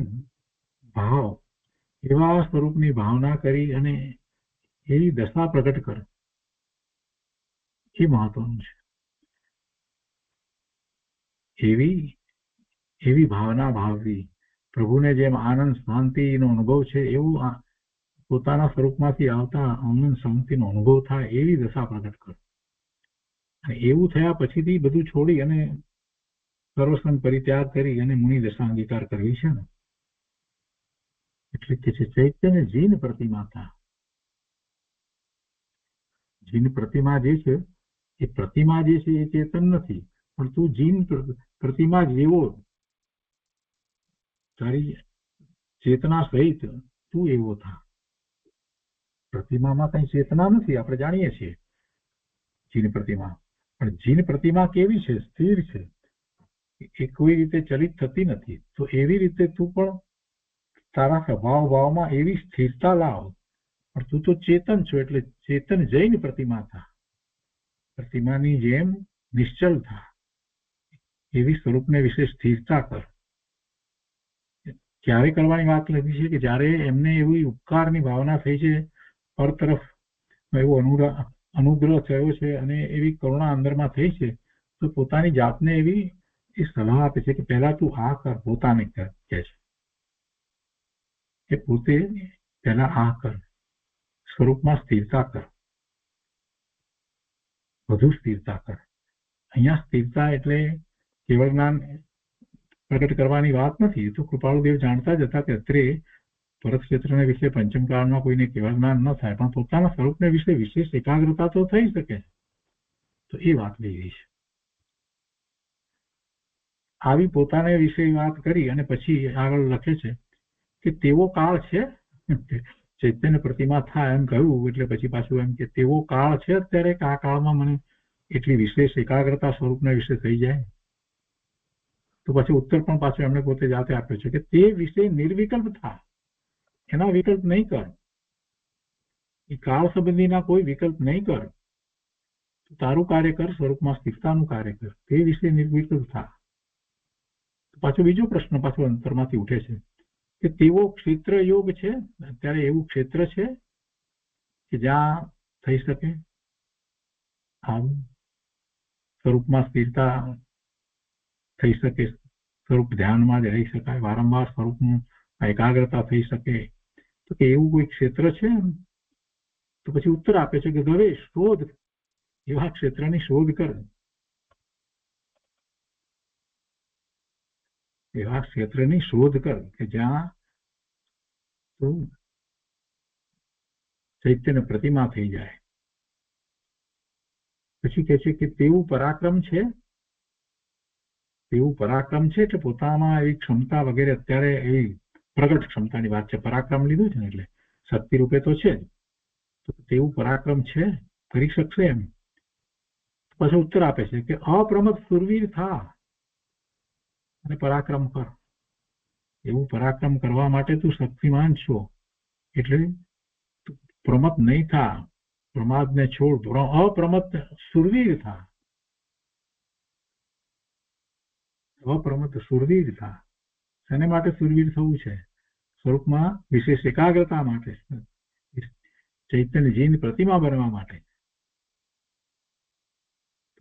ભાવ, એવા સ્વરૂપની ભાવના કરી અને એવી દશા પ્રગટ કર, એ મહત્વનું છે. એવી ભાવના ભાવવી, પ્રભુને જેમ આનંદ શાંતિનો અનુભવ છે એવું પોતાના સ્વરૂપમાંથી આવતા આનંદ શાંતિનો અનુભવ થાય એવી દશા પ્રગટ કર. અને એવું થયા પછીથી બધું છોડી અને સર્વસંગ પરિત્યાગ કરી અને મુનિ દશા અંગીકાર કરવી છે ને, એટલે કે છે ચૈતન્ય જીન પ્રતિમા થા. જીન પ્રતિમા જે છે એ પ્રતિમા જે છે એ ચેતન નથી, પણ તું જીન પ્રતિમા જેવો તારી ચેતના સહિત તું એવો થા. પ્રતિમામાં કઈ ચેતના નથી, આપણે જાણીએ છીએ જીન પ્રતિમા. પણ જીન પ્રતિમા કેવી છે? સ્થિર છે, એ કોઈ રીતે ચલિત થતી નથી. તો એવી રીતે તું પણ તારા સ્વભાવ ભાવમાં એવી સ્થિરતા લાવ. પણ તું તો ચેતન છો, એટલે ચેતન જૈન પ્રતિમા થા. પ્રતિમાની જેમ નિશ્ચલ થા, એવી સ્વરૂપને વિશે સ્થિરતા કર. ક્યારે કરવાની વાત લખી છે કે જ્યારે એમને એવી ઉપકારની ભાવના થઈ છે, પર તરફ એવો અનુગ્રહ થયો છે અને એવી કરુણા અંદરમાં થઈ છે, તો પોતાની જાતને એવી એ સલાહ આપે છે કે પહેલા તું આ કર. પોતાને કહે છે કે પોતે પહેલા આ કર, સ્વરૂપમાં સ્થિરતા કર, વધુ સ્થિરતા કર. અહીંયા સ્થિરતા એટલે કેવળ જ્ઞાન પ્રગટ કરવાની વાત નથી. તો કૃપાળુદેવ જાણતા જ હતા કે અત્રે પરત ક્ષેત્રને વિશે પંચમ કાળમાં કોઈને કેવળ જ્ઞાન ન થાય, પણ પોતાના સ્વરૂપને વિશે વિશેષ એકાગ્રતા તો થઈ શકે. તો એ વાત લેવી છે. આવી પોતાને વિશે વાત કરી અને પછી આગળ લખે છે કે તેવો કાળ છે, ચૈતન્ય પ્રતિમા થાય એમ કહ્યું એટલે પછી પાછું એમ કે તેવો કાળ છે અત્યારે કે આ કાળમાં મને એટલી વિશેષ એકાગ્રતા સ્વરૂપને વિશે થઈ જાય. તો પછી ઉત્તર પણ પાછો એમણે પોતે જાતે આપ્યો છે કે તે વિશે નિર્વિકલ્પ થાય, એના વિકલ્પ નહીં કર. એ કાળ સંબંધીના કોઈ વિકલ્પ નહીં કર. તારું કાર્ય કર, સ્વરૂપમાં સ્થિરતાનું કાર્ય કર, તે વિશે નિર્વિકલ્પ થાય. પાછો બીજો પ્રશ્ન પાછો અંતરમાંથી ઉઠે છે કે તેવો ક્ષેત્ર યોગ છે, અત્યારે એવું ક્ષેત્ર છે કે જ્યાં થઈ શકે આવું સ્વરૂપમાં સ્થિરતા થઈ શકે, સ્વરૂપ ધ્યાનમાં જ રહી શકાય, વારંવાર સ્વરૂપનું એકાગ્રતા થઈ શકે, તો કે એવું કોઈ ક્ષેત્ર છે? તો પછી ઉત્તર આપે છે કે હવે શોધ, એવા ક્ષેત્રની શોધ કર. એવા ક્ષેત્રની શોધ કર કે જ્યાં તું ચૈતન્ય પ્રતિમા થઈ જાય. પછી કહે છે કે તેવું પરાક્રમ છે, તેવું પરાક્રમ છે એટલે પોતામાં એવી ક્ષમતા વગેરે અત્યારે એવી પ્રગટ ક્ષમતાની વાત છે. પરાક્રમ લીધું છે ને એટલે શક્તિ રૂપે તો છે જ. તો તેવું પરાક્રમ છે, કરી શકશે એમ. પછી ઉત્તર આપે છે કે અપ્રમદ સુરવીર થા અને પરાક્રમ કર. એવું પરાક્રમ કરવા માટે તું શક્તિમાન છો, એટલે પ્રમદ નહીં થા, પ્રમાદને છોડ, અપ્રમદ સુરવીર થા. અપ્રમદ સુરવીર થા. શેને માટે સુરવીર થવું છે? સ્વરૂપમાં વિશેષ એકાગ્રતા માટે, ચૈતન્ય જીની પ્રતિમા બનવા માટે.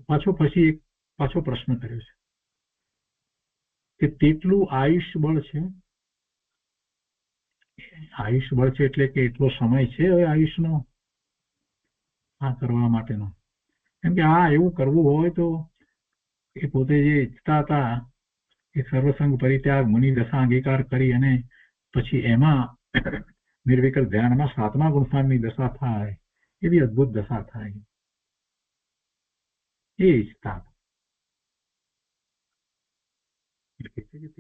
પછી એક પાછો પ્રશ્ન કર્યો છે કે તેટલું આયુષ્ય બળ છે. આયુષ્ય બળ છે એટલે કે એટલો સમય છે હવે આયુષ્યનો આ કરવા માટેનો. કેમ કે આ એવું કરવું હોય તો એ પોતે જે ઈચ્છતા હતા એ સર્વસંગ પરિત્યાગ, મુનિ દશા અંગીકાર કરી અને પછી એમાં નિર્વિકલ્પ ધ્યાનમાં 7મા ગુણસ્થાનની દશા થાય, એવી અદભુત દશા થાય. એ ઈચ્છતા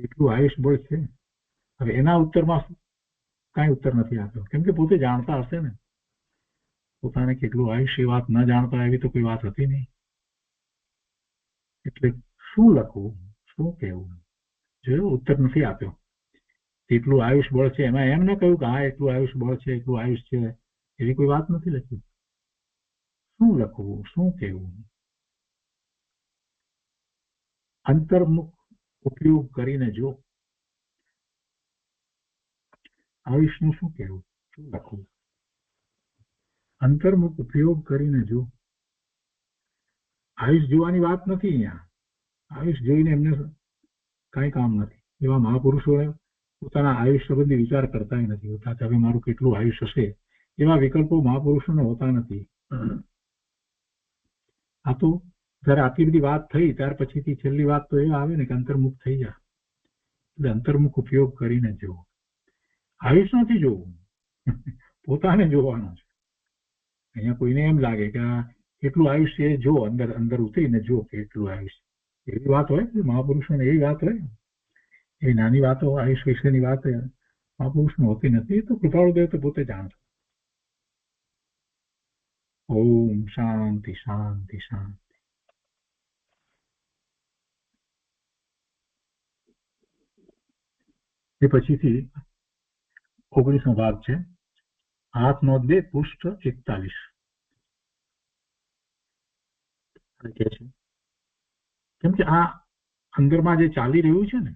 એટલું આયુષ બળ છે. હવે એના ઉત્તરમાં કાંઈ ઉત્તર નથી આપ્યો, કેમ કે પોતે જાણતા હશે ને પોતાને કેટલું આયુષ્ય. વાત ન જાણતા એવી તો કોઈ વાત હતી નહીં. એટલે શું લખવું, શું કહેવું, જોયું ઉત્તર નથી આપ્યો. એટલું આયુષ બળ છે એમાં એમ ન કહ્યું કે હા એટલું આયુષ બળ છે, એટલું આયુષ છે, એવી કોઈ વાત નથી લખી. શું લખવું, શું કહેવું, અંતર્મુખ ઉપયોગ કરીને જો આયુષનું શું કહેવું, શું લખવું, અંતર્મુખ ઉપયોગ કરીને જો. આયુષ જોવાની વાત નથી અહીંયા. આયુષ જોઈને એમને કાંઈ કામ નથી. એવા મહાપુરુષોએ પોતાના આયુષ્ય સંબંધી વિચાર કરતા નથી હોતા કે હવે મારું કેટલું આયુષ્ય હશે, એવા વિકલ્પો મહાપુરુષોને હોતા નથી. આ તો જયારે આટલી બધી વાત થઈ ત્યાર પછીથી છેલ્લી વાત તો એ આવે ને કે અંતર્મુખ થઈ જાય. એટલે અંતર્મુખ ઉપયોગ કરીને જોવું. આયુષ નથી જોવું, પોતાને જોવાનું છે. અહીંયા કોઈને એમ લાગે કે આ કેટલું આયુષ્ય જો અંદર અંદર ઉતરીને જો કે એટલું આયુષ્ય, એવી વાત હોય મહાપુરુષોને, એવી વાત હોય. એ નાની વાતો આયુષ વિશેની વાત મહાપુરુષને હોતી નથી. તો કૃપાળુદેવ તો પોતે જાણતો. ઓમ શાંતિ શાંતિ શાંતિ. એ પછીથી 19મો ભાગ છે, હાથ નો 2 પૃષ્ઠ 41. કેમ કે આ અંદરમાં જે ચાલી રહ્યું છે ને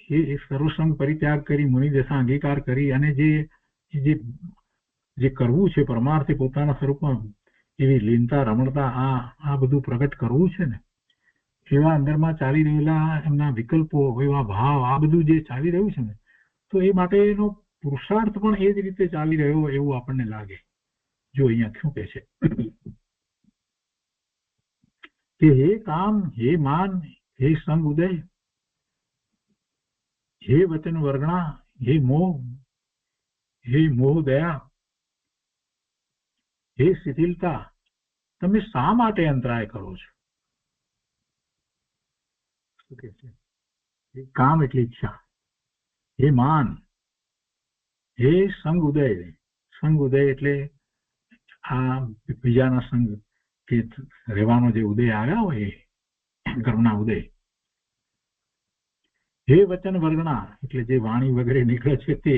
એ સર્વસંગ પરિત્યાગ કરી મુનિદશા અંગીકાર કરી અને જે કરવું છે પરમાર્થે પોતાના સ્વરૂપમાં એવી લીનતા રમણતા આ બધું પ્રગટ કરવું છે ને, એવા અંદરમાં ચાલી રહેલા એમના વિકલ્પો, એવા ભાવ, આ બધું જે ચાલી રહ્યું છે ને, તો એ માટેનો પુરુષાર્થ પણ એ જ રીતે ચાલી રહ્યો એવું આપણને લાગે. જો અહીંયા શું કહે છે કે હે કામ, હે માન, હે સંગ ઉદય, હે વચન વર્ગણા, હે મોહ દયા, હે શિથિલતા, તમે શા માટે અંતરાય કરો છો? શું કે છે? હે કામ એટલે ઈચ્છા, હે માન, હે સંગ ઉદય. સંગ ઉદય એટલે આ બીજાના સંગ કે રહેવાનો જે ઉદય આવ્યા હોય એ કર્મના ઉદય. હે વચન વર્ગણા એટલે જે વાણી વગેરે નીકળે છે તે.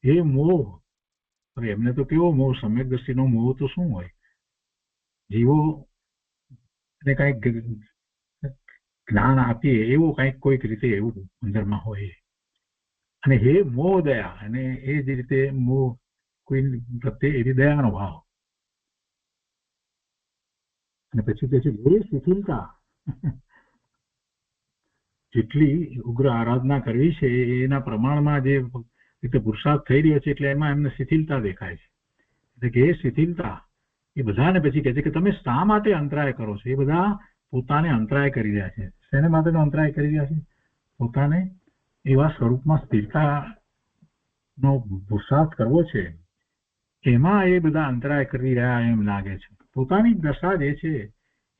હે મોહ, હવે એમને તો કેવો મોહ, સમ્યક દ્રષ્ટિનો મોહ તો શું હોય, જીવો ને કઈક જ્ઞાન આપીએ એવો કઈક કોઈક રીતે એવું અંદરમાં હોય. અને હે મોહ દયા, અને એ જ રીતે મોહ કોઈ પ્રત્યે એવી દયાનો ભાવ. અને પછી કે છે હે શિથિલતા, જેટલી ઉગ્ર આરાધના કરવી છે એના પ્રમાણમાં જે રીતે પુરુષાર્થ થઈ રહ્યો છે એટલે એમાં એમને શિથિલતા દેખાય છે. એટલે કે એ શિથિલતા એ બધાને પછી કહે છે કે તમે શા માટે અંતરાય કરો છો? એ બધા પોતાને અંતરાય કરી રહ્યા છે. શેને માટેનો અંતરાય કરી રહ્યા છે? પોતાને એવા સ્વરૂપમાં સ્થિરતાનો પુરુષાર્થ કરવો છે, એમાં એ બધા અંતરાય કરી રહ્યા એમ લાગે છે. પોતાની દશા જે છે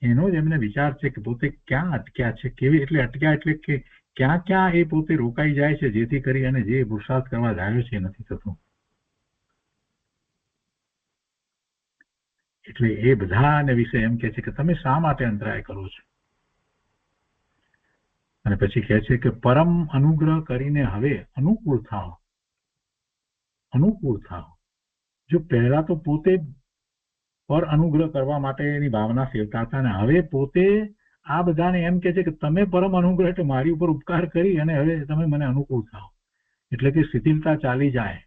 એનો જ એમને વિચાર છે કે પોતે ક્યાં અટક્યા છે, કેવી એટલે અટક્યા એટલે કે ક્યાં ક્યાં એ પોતે રોકાઈ જાય છે, જેથી કરી અને જે પુરુષાર્થ કરવા જાય છે એ નથી થતું. એટલે એ બધાને વિશે એમ કે છે કે તમે શા માટે અંતરાય કરો છો? અને પછી કહે છે કે પરમ અનુગ્રહ કરીને હવે અનુકૂળ થાઓ. અનુકૂળ થાઓ. જો પહેલા તો પોતે પર અનુગ્રહ કરવા માટેની ભાવના સેવતા હતા ને હવે પોતે આ બધાને એમ કે છે કે તમે પરમ અનુગ્રહ એટલે મારી ઉપર ઉપકાર કરી અને હવે તમે મને અનુકૂળ થાઓ. એટલે કે શિથિલતા ચાલી જાય.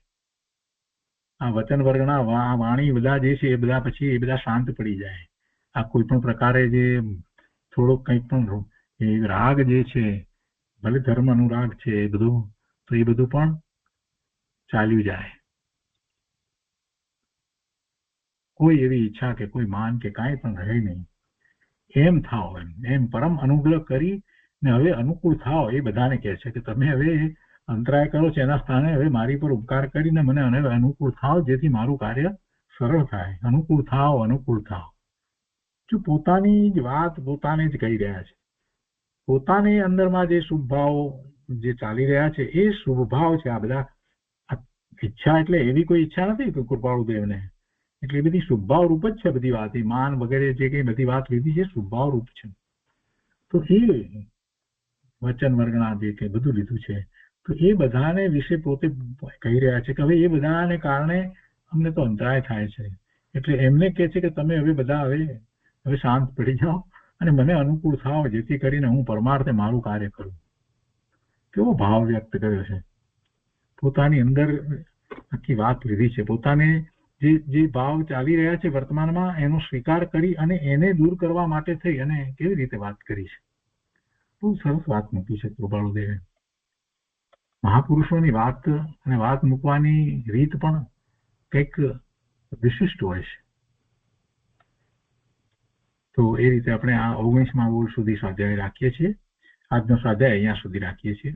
આ વચન વર્ગના વાણી બધા જે છે એ બધા પછી એ બધા શાંત પડી જાય. આ કોઈ પણ પ્રકારે જે થોડોક કંઈક પણ રાગ જે છે, ભલે ધર્મ અનુરાગ છે એ બધું, તો એ બધું પણ ચાલ્યું જાય. કોઈ એવી ઈચ્છા કે કોઈ માન કે કાંઈ પણ રહે નહીં. એમ થાવ, એમ પરમ અનુગ્રહ કરી ને હવે અનુકૂળ થાવ. એ બધાને કહે છે કે તમે હવે અંતરાય કરો છો એના સ્થાને હવે મારી પર ઉપકાર કરીને મને અનુકૂળ થાવ, જેથી મારું કાર્ય સરળ થાય. અનુકૂળ થાવ, અનુકૂળ થાવ. જો પોતાની જ વાત પોતાને જ કહી રહ્યા છે, પોતાની અંદરમાં જે શુભ ભાવ જે ચાલી રહ્યા છે એ શુભ ભાવ છે. આ બધા ઈચ્છા એટલે એવી કોઈ ઈચ્છા નથી કે કૃપાળુ દેવને, એટલે એ બધી શુભભાવ રૂપ જ છે. બધી વાત માન વગેરે જે કઈ બધી વાત લીધી છે શુભભાવ રૂપ છે. તો એ વચન વર્ગણા જે કે બધું લીધું છે, તો એ બધાને વિશે પોતે કહી રહ્યા છે કે હવે એ બધાને કારણે અમને તો અંતરાય થાય છે. એટલે એમને કહે છે કે તમે હવે બધા હવે શાંત પડી જાઓ અને મને અનુકૂળ થાવ, જેથી કરીને હું પરમાર્થે મારું કાર્ય કરું. કેવો ભાવ વ્યક્ત કર્યો છે. પોતાની અંદર આખી વાત લીધી છે. પોતાને જે ભાવ ચાલી રહ્યા છે વર્તમાનમાં એનો સ્વીકાર કરી અને એને દૂર કરવા માટે થઈ અને કેવી રીતે વાત કરી છે. બહુ સરસ વાત મૂકી છે કૃપાળુદેવે. મહાપુરુષોની વાત અને વાત મૂકવાની રીત પણ કંઈક વિશિષ્ટ હોય છે. તો એ રીતે આપણે આ 19મા બોલ સુધી સ્વાધ્યાય રાખીએ છીએ. આજનો સ્વાધ્યાય અહીંયા સુધી રાખીએ છીએ.